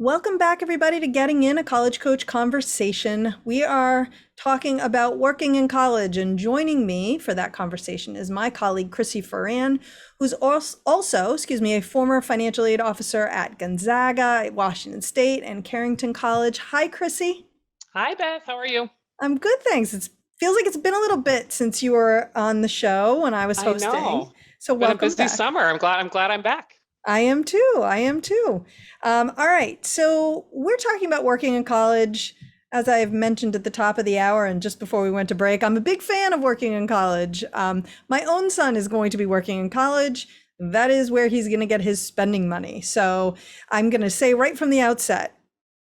Welcome back, everybody, to Getting In, a College Coach Conversation. We are talking about working in college, and joining me for that conversation is my colleague, Chrissy Foran, who's also, a former financial aid officer at Gonzaga, Washington State, and Carrington College. Hi, Chrissy. Hi, Beth. How are you? I'm good, thanks. It feels like it's been a little bit since you were on the show when I was I hosting, know. so It's been a welcome busy back. summer. I'm glad I'm back. I am too. I am too. All right. So we're talking about working in college. As I've mentioned at the top of the hour and just before we went to break, I'm a big fan of working in college. My own son is going to be working in college. That is where he's going to get his spending money. So I'm going to say right from the outset,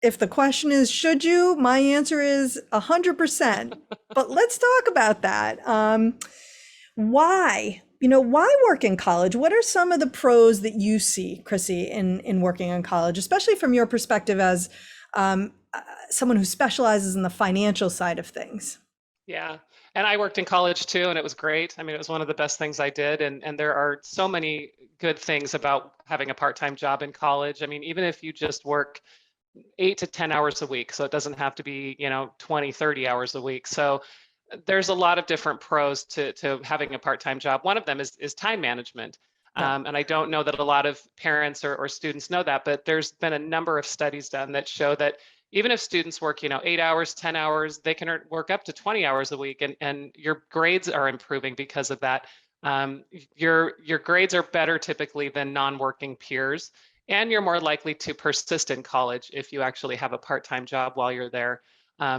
if the question is, should you? My answer is 100%. But let's talk about that. Why? Why work in college? What are some of the pros that you see, Chrissy, in working in college, especially from your perspective as someone who specializes in the financial side of things? Yeah. And I worked in college too, and it was great. I mean, it was one of the best things I did. And there are so many good things about having a part-time job in college. I mean, even if you just work 8 to 10 hours a week, so it doesn't have to be, 20, 30 hours a week. So there's a lot of different pros to having a part-time job. One of them is time management. Yeah. And I don't know that a lot of parents or students know that, but there's been a number of studies done that show that even if students work, 8 hours, 10 hours, they can work up to 20 hours a week, and your grades are improving because of that. Your grades are better typically than non-working peers, and you're more likely to persist in college if you actually have a part-time job while you're there.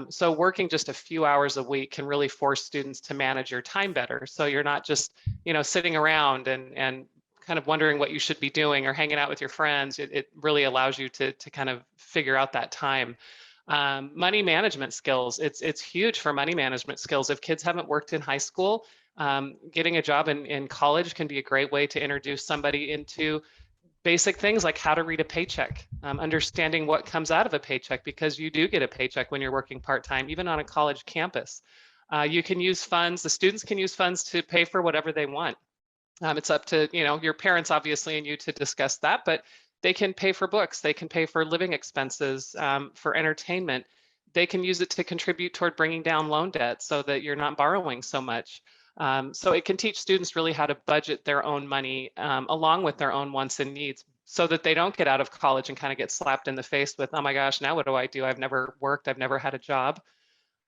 So working just a few hours a week can really force students to manage your time better. So you're not just, sitting around and kind of wondering what you should be doing or hanging out with your friends. It really allows you to kind of figure out that time. Money management skills. It's huge for money management skills. If kids haven't worked in high school, getting a job in college can be a great way to introduce somebody into basic things like how to read a paycheck, understanding what comes out of a paycheck, because you do get a paycheck when you're working part-time, even on a college campus. You can use funds, the students can use funds to pay for whatever they want. It's up to, your parents obviously and you to discuss that, but they can pay for books, they can pay for living expenses, for entertainment. They can use it to contribute toward bringing down loan debt so that you're not borrowing so much. So it can teach students really how to budget their own money, along with their own wants and needs, so that they don't get out of college and kind of get slapped in the face with, oh my gosh, now what do I do? I've never worked, I've never had a job.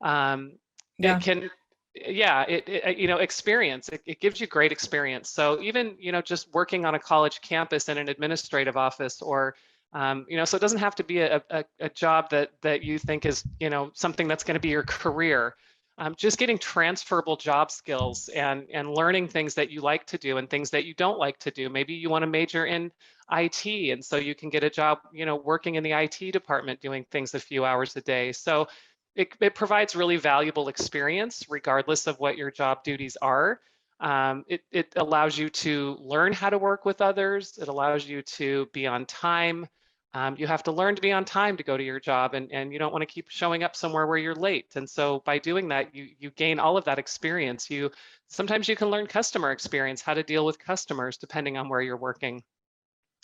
Um, it Yeah. can, yeah, experience. It gives you great experience. So even, just working on a college campus in an administrative office, or, so it doesn't have to be a job that you think is, something that's going to be your career. Just getting transferable job skills and learning things that you like to do and things that you don't like to do. Maybe you want to major in IT, and so you can get a job, working in the IT department doing things a few hours a day. So it provides really valuable experience regardless of what your job duties are. It allows you to learn how to work with others. It allows you to be on time. You have to learn to be on time to go to your job, and you don't want to keep showing up somewhere where you're late. And so by doing that, you gain all of that experience. Sometimes you can learn customer experience, how to deal with customers depending on where you're working.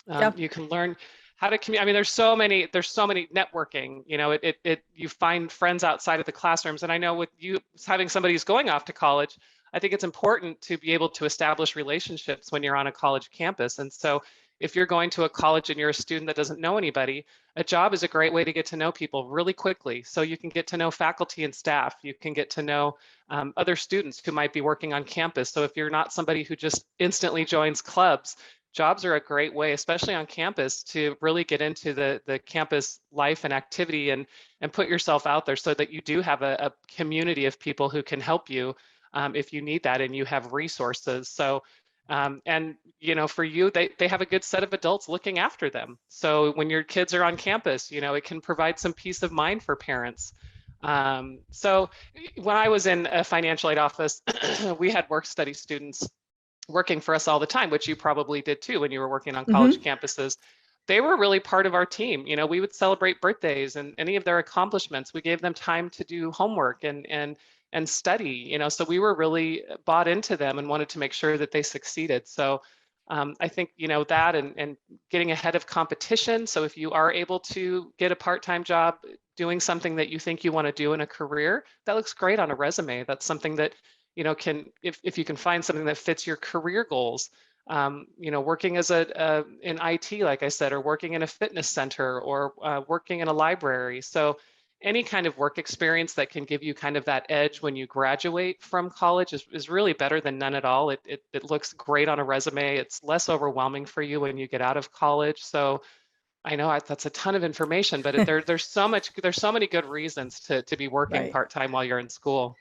Yeah. You can learn how to communicate. I mean, there's so many networking. You find friends outside of the classrooms. And I know with you having somebody who's going off to college, I think it's important to be able to establish relationships when you're on a college campus. And so if you're going to a college and you're a student that doesn't know anybody, a job is a great way to get to know people really quickly. So you can get to know faculty and staff. You can get to know other students who might be working on campus. So if you're not somebody who just instantly joins clubs, jobs are a great way, especially on campus, to really get into the campus life and activity, and put yourself out there so that you do have a community of people who can help you, if you need that, and you have resources. So, and for you, they have a good set of adults looking after them. So when your kids are on campus, it can provide some peace of mind for parents. So when I was in a financial aid office, we had work study students working for us all the time, which you probably did too when you were working on college Hmm. campuses. They were really part of our team. We would celebrate birthdays and any of their accomplishments. We gave them time to do homework and study. So we were really bought into them and wanted to make sure that they succeeded. So I think, that and getting ahead of competition. So if you are able to get a part-time job doing something that you think you want to do in a career, that looks great on a resume. That's something that, if you can find something that fits your career goals, working as in IT, like I said, or working in a fitness center, or working in a library. So any kind of work experience that can give you kind of that edge when you graduate from college is really better than none at all. It looks great on a resume. It's less overwhelming for you when you get out of college. So I know that's a ton of information, but there's so many good reasons to be working Right. part-time while you're in school.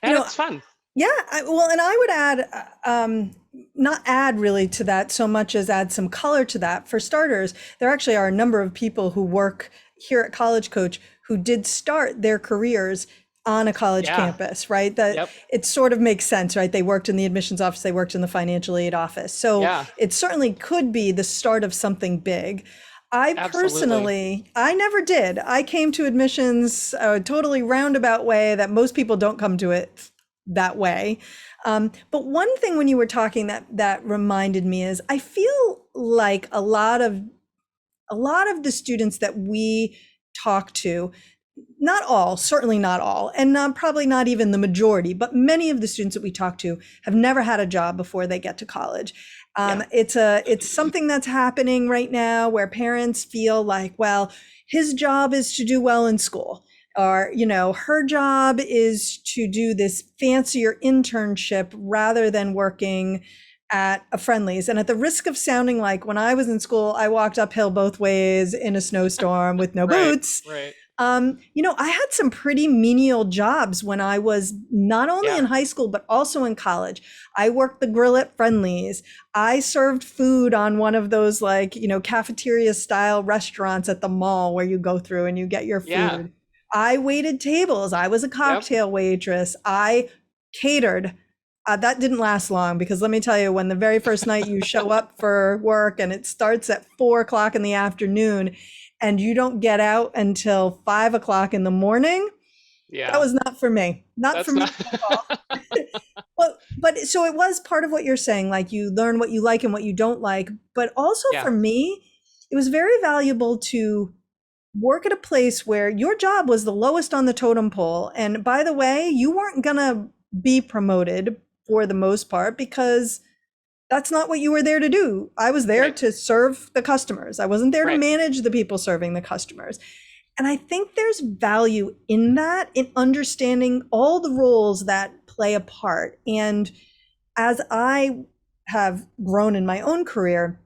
You And know, it's fun. yeah, well, and I would add, not add really to that so much as add some color to that. For starters, there actually are a number of people who work here at College Coach who did start their careers on a college Yeah. campus, right? That Yep. it sort of makes sense, right? They worked in the admissions office, they worked in the financial aid office. So Yeah. it certainly could be the start of something big. I Absolutely. personally, I never did. I came to admissions a totally roundabout way that most people don't come to it that way. But one thing when you were talking that reminded me is I feel like a lot of the students that we talk to, not all, certainly not all, and probably not even the majority, but many of the students that we talk to have never had a job before they get to college. Yeah. It's something that's happening right now where parents feel like, well, his job is to do well in school, or her job is to do this fancier internship rather than working at a Friendlies. And at the risk of sounding like when I was in school, I walked uphill both ways in a snowstorm with no Right. boots. Right. I had some pretty menial jobs when I was not only Yeah. in high school, but also in college. I worked the grill at Friendlies. I served food on one of those cafeteria style restaurants at the mall where you go through and you get your Yeah. food. I waited tables. I was a Yep. cocktail waitress. I catered. That didn't last long because let me tell you, when the very first night you show up for work and it starts at 4 o'clock in the afternoon and you don't get out until 5 o'clock in the morning, that Yeah. was not for me. Not for That's me not. at all. Well, but so it was part of what you're saying, like you learn what you like and what you don't like. But also Yeah. for me, it was very valuable to work at a place where your job was the lowest on the totem pole. And by the way, you weren't going to be promoted for the most part because that's not what you were there to do. I was there Right. to serve the customers. I wasn't there to Right. manage the people serving the customers. And I think there's value in that, in understanding all the roles that play a part. And as I have grown in my own career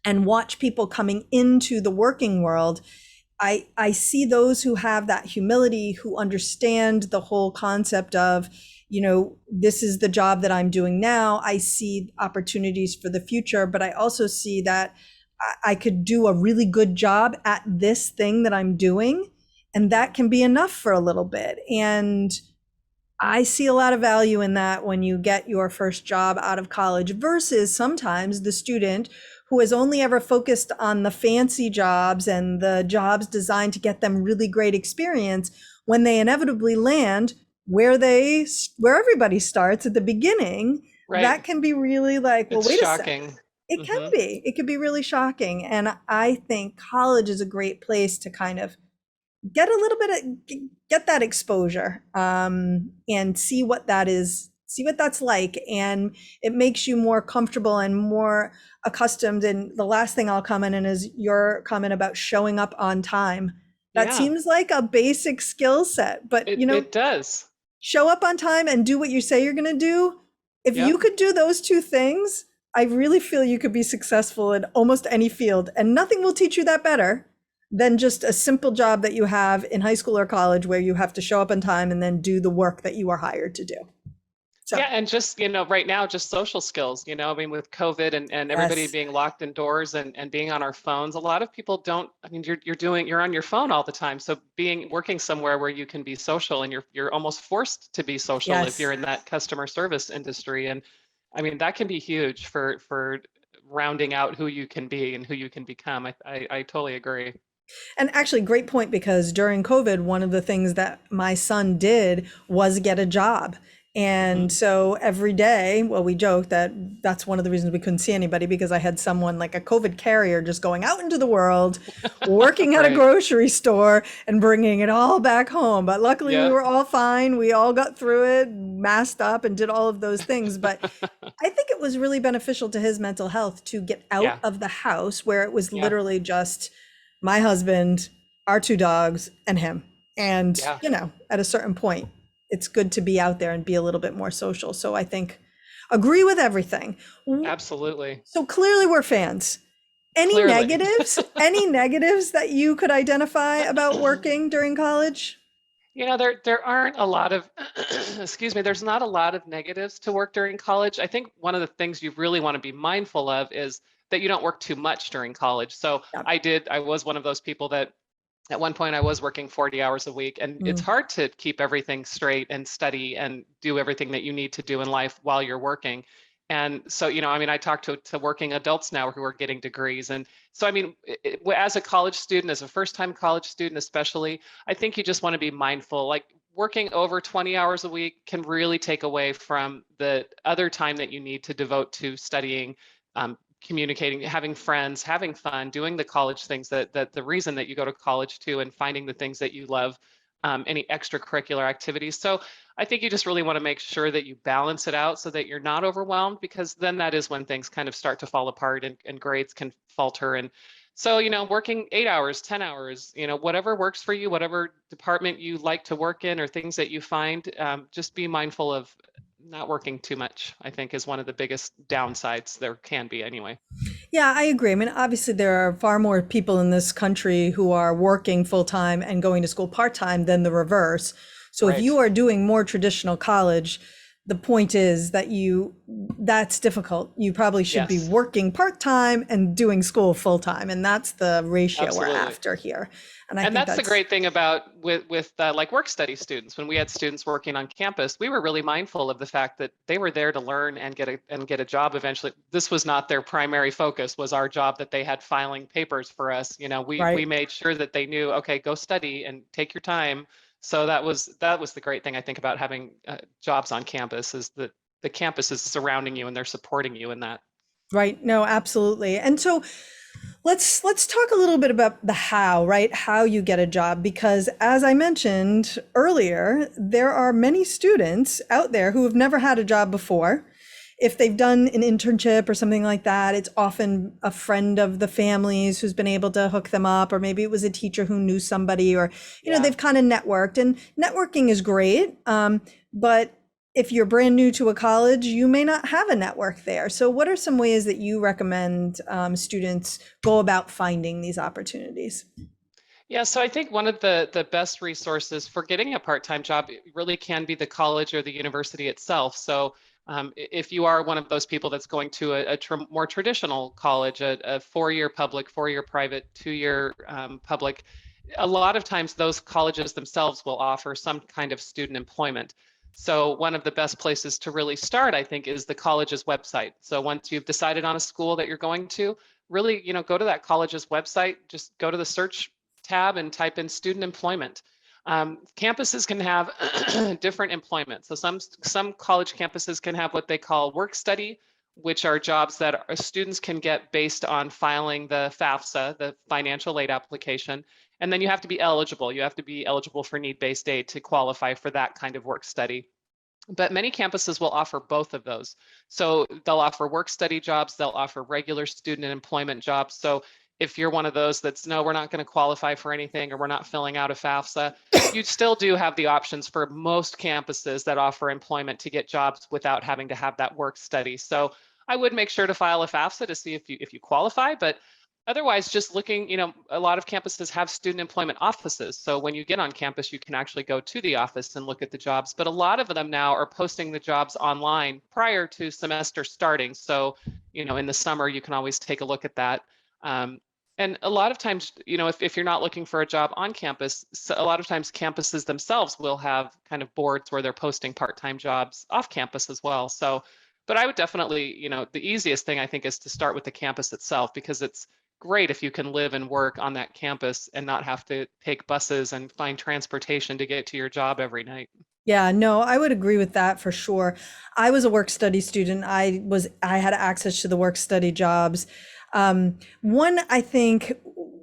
and watch people coming into the working world, I see those who have that humility, who understand the whole concept of, this is the job that I'm doing now. I see opportunities for the future, but I also see that I could do a really good job at this thing that I'm doing, and that can be enough for a little bit. And I see a lot of value in that when you get your first job out of college versus sometimes the student who has only ever focused on the fancy jobs and the jobs designed to get them really great experience when they inevitably land where everybody starts at the beginning. Right. That can be really like, well, It's wait a second. shocking. Can Hmm. be. It could be really shocking. And I think college is a great place to kind of get a little bit of get that exposure, and see what that is, see what that's like, and it makes you more comfortable and more accustomed. And the last thing I'll comment on is your comment about showing up on time. That Yeah. seems like a basic skill set, but It does. show up on time and do what you say you're going to do. If Yep. you could do those two things, I really feel you could be successful in almost any field, and nothing will teach you that better than just a simple job that you have in high school or college where you have to show up on time and then do the work that you are hired to do. So, Yeah, and just, right now, just social skills, I mean, with COVID and everybody yes, being locked indoors and being on our phones, a lot of people don't, I mean, you're on your phone all the time. So working somewhere where you can be social and you're almost forced to be social if you're yes. in that customer service industry. And I mean, that can be huge for rounding out who you can be and who you can become. I totally agree. And actually, great point, because during COVID, one of the things that my son did was get a job. Hmm. And so every day, well, we joke that that's one of the reasons we couldn't see anybody, because I had someone like a COVID carrier just going out into the world, working at a Right. grocery store and bringing it all back home. But luckily, we Yeah. were all fine. We all got through it, masked up, and did all of those things. But I think it was really beneficial to his mental health to get out Yeah. of the house where it was Yeah. literally just my husband, our two dogs, and him. And, Yeah. at a certain point, it's good to be out there and be a little bit more social. So I think agree with everything. Absolutely. So clearly we're fans. Any Clearly. negatives? Any negatives that you could identify about working during college? There aren't a lot of, excuse me, there's not a lot of negatives to work during college. I think one of the things you really want to be mindful of is that you don't work too much during college. So Yeah. I was one of those people that at one point I was working 40 hours a week, and it's Mm, hard to keep everything straight and study and do everything that you need to do in life while you're working. And so, I mean, I talk to working adults now who are getting degrees. And so, I mean, as a college student, as a first-time college student, especially, I think you just want to be mindful. Like working over 20 hours a week can really take away from the other time that you need to devote to studying, communicating, having friends, having fun, doing the college things that the reason that you go to college too, and finding the things that you love, any extracurricular activities. So I think you just really want to make sure that you balance it out so that you're not overwhelmed, because then that is when things kind of start to fall apart, and grades can falter. And so, working 8 hours, 10 hours, whatever works for you, whatever department you like to work in or things that you find, just be mindful of not working too much, I think is one of the biggest downsides there can be anyway. yeah, I agree. I mean, obviously, there are far more people in this country who are working full time and going to school part time than the reverse. So if you Right. are doing more traditional college, the point is that that's difficult. You probably should be Yes, working part time and doing school full time. And that's the ratio we're absolutely. after here. And I And think that's the that's great thing about with like work study students. When we had students working on campus, we were really mindful of the fact that they were there to learn and get a job eventually. This was not their primary focus, was our job that they had filing papers for us. We right. made sure that they knew, okay, go study and take your time. So that was the great thing I think about having jobs on campus, is that the campus is surrounding you and they're supporting you in that. Right. No, absolutely. And so let's talk a little bit about the how, right? How you get a job, because as I mentioned earlier, there are many students out there who have never had a job before. If they've done an internship or something like that, it's often a friend of the family's who's been able to hook them up, or maybe it was a teacher who knew somebody, or Yeah. they've kind of networked. And networking is great, but if you're brand new to a college, you may not have a network there. So, what are some ways that you recommend students go about finding these opportunities? Yeah, so I think one of the best resources for getting a part-time job really can be the college or the university itself. So if you are one of those people that's going to more traditional college, a four-year public, four-year private, two-year public, a lot of times those colleges themselves will offer some kind of student employment. So one of the best places to really start, I think, is the college's website. So once you've decided on a school that you're going to, really, go to that college's website, just go to the search tab and type in student employment. Campuses can have different employment. So some college campuses can have what they call work study, which are jobs that students can get based on filing the FAFSA, the financial aid application. And then you have to be eligible. You have to be eligible for need-based aid to qualify for that kind of work study. But many campuses will offer both of those. So they'll offer work study jobs, they'll offer regular student employment jobs. So if you're one of those that's, no, we're not going to qualify for anything, or we're not filling out a FAFSA, you still do have the options for most campuses that offer employment to get jobs without having to have that work study. So I would make sure to file a FAFSA to see if you qualify, but otherwise, just looking, a lot of campuses have student employment offices. So when you get on campus, you can actually go to the office and look at the jobs. But a lot of them now are posting the jobs online prior to semester starting. So, in the summer, you can always take a look at that. And a lot of times, if you're not looking for a job on campus, so a lot of times campuses themselves will have kind of boards where they're posting part-time jobs off campus as well. So, but I would definitely, the easiest thing I think is to start with the campus itself, because it's great if you can live and work on that campus and not have to take buses and find transportation to get to your job every night. Yeah, no, I would agree with that for sure. I was a work study student. I had access to the work study jobs. One, I think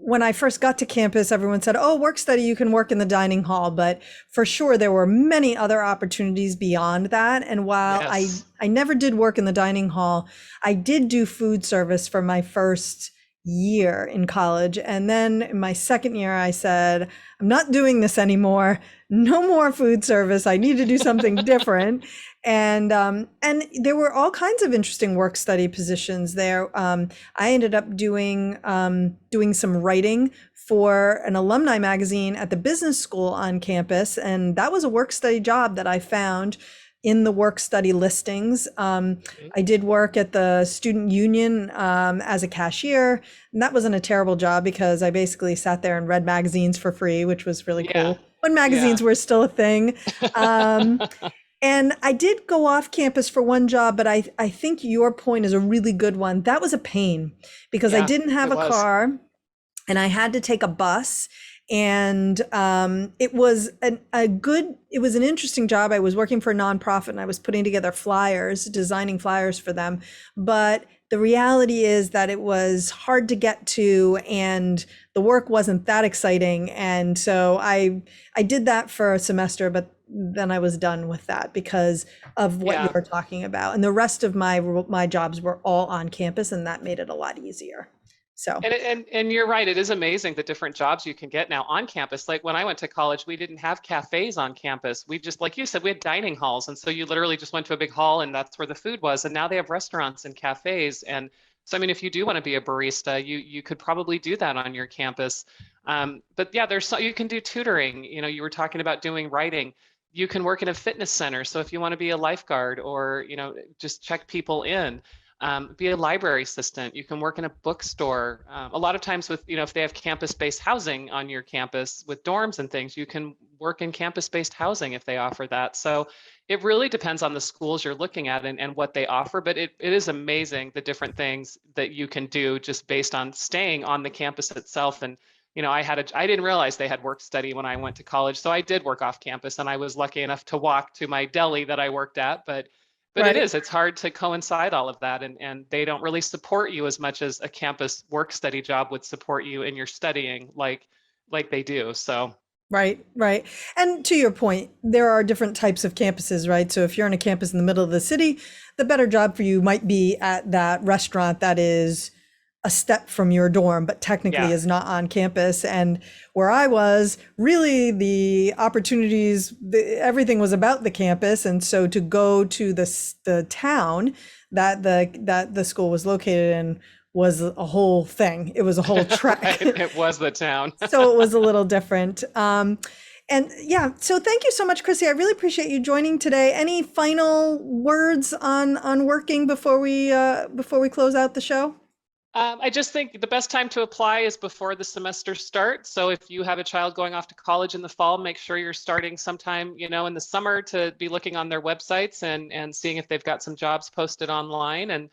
when I first got to campus, everyone said, "Oh, work study, you can work in the dining hall." But for sure, there were many other opportunities beyond that. And while Yes. I never did work in the dining hall, I did do food service for my first year in college. And then in my second year, I said, "I'm not doing this anymore. No more food service. I need to do something different." And there were all kinds of interesting work study positions there. I ended up doing some writing for an alumni magazine at the business school on campus, and that was a work study job that I found in the work study listings. Mhm. I did work at the student union as a cashier, and that wasn't a terrible job because I basically sat there and read magazines for free, which was really Yeah. cool when Yeah. magazines were still a thing. Um, and I did go off campus for one job, but I think your point is a really good one. That was a pain because I Yeah, didn't have it a was. car and I had to take a bus. And it was it was an interesting job. I was working for a nonprofit and I was putting together flyers, designing flyers for them. But the reality is that it was hard to get to and the work wasn't that exciting. And so I did that for a semester, but then I was done with that because of what Yeah. you're talking about. And the rest of my jobs were all on campus, and that made it a lot easier. So, And you're right. It is amazing the different jobs you can get now on campus. Like when I went to college, we didn't have cafes on campus. We just, like you said, we had dining halls, and so you literally just went to a big hall, and that's where the food was. And now they have restaurants and cafes. And so, I mean, if you do want to be a barista, you could probably do that on your campus. But yeah, there's so you can do tutoring. You know, you were talking about doing writing. You can work in a fitness center. So if you want to be a lifeguard or just check people in, be a library assistant. You can work in a bookstore. A lot of times with, if they have campus-based housing on your campus with dorms and things, you can work in campus-based housing if they offer that. So it really depends on the schools you're looking at and what they offer, but it is amazing the different things that you can do just based on staying on the campus itself. And I didn't realize they had work study when I went to college. So I did work off campus and I was lucky enough to walk to my deli that I worked at, but right. it's hard to coincide all of that. And they don't really support you as much as a campus work study job would support you in your studying like they do. So Right, right. And to your point, there are different types of campuses, right? So if you're on a campus in the middle of the city, the better job for you might be at that restaurant that is a step from your dorm, but technically yeah, is not on campus. And where I was, really the opportunities, everything was about the campus. And so to go to the town that the school was located in was a whole thing. It was a whole trek. right. It was the town. So it was a little different. And yeah, so thank you so much, Chrissy. I really appreciate you joining today. Any final words on working before we close out the show? I just think the best time to apply is before the semester starts. So if you have a child going off to college in the fall, make sure you're starting sometime, in the summer to be looking on their websites and seeing if they've got some jobs posted online and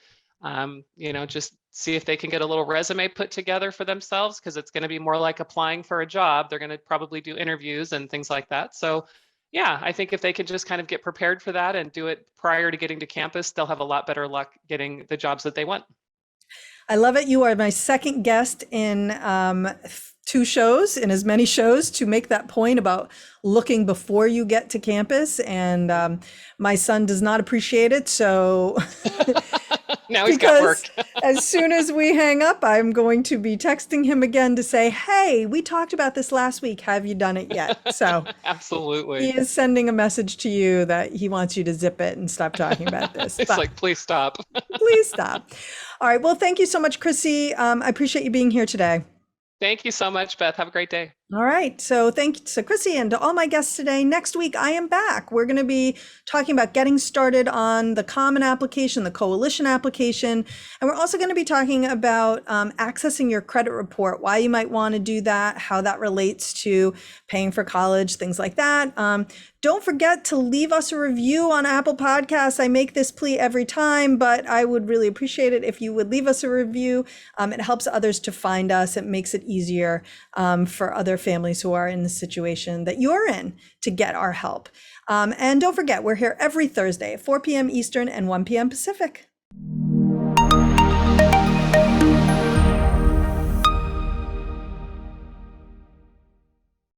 just see if they can get a little resume put together for themselves because it's going to be more like applying for a job. They're going to probably do interviews and things like that. So yeah, I think if they could just kind of get prepared for that and do it prior to getting to campus, they'll have a lot better luck getting the jobs that they want. I love it. You are my second guest in two shows, in as many shows, to make that point about looking before you get to campus. And my son does not appreciate it. So Now he's got work. because as soon as we hang up, I'm going to be texting him again to say, "Hey, we talked about this last week. Have you done it yet?" So he Absolutely. is sending a message to you that he wants you to zip it and stop talking about this. It's But like, please stop. please stop. All right. Well, thank you so much, Chrissy. I appreciate you being here today. Thank you so much, Beth. Have a great day. All right. So thank you to Chrissy and to all my guests today. Next week, I am back. We're going to be talking about getting started on the Common application, the Coalition application. And we're also going to be talking about accessing your credit report, why you might want to do that, how that relates to paying for college, things like that. Don't forget to leave us a review on Apple Podcasts. I make this plea every time, but I would really appreciate it if you would leave us a review. It helps others to find us. It makes it easier for other families who are in the situation that you're in to get our help. And don't forget, we're here every Thursday at 4 p.m. Eastern and 1 p.m. Pacific.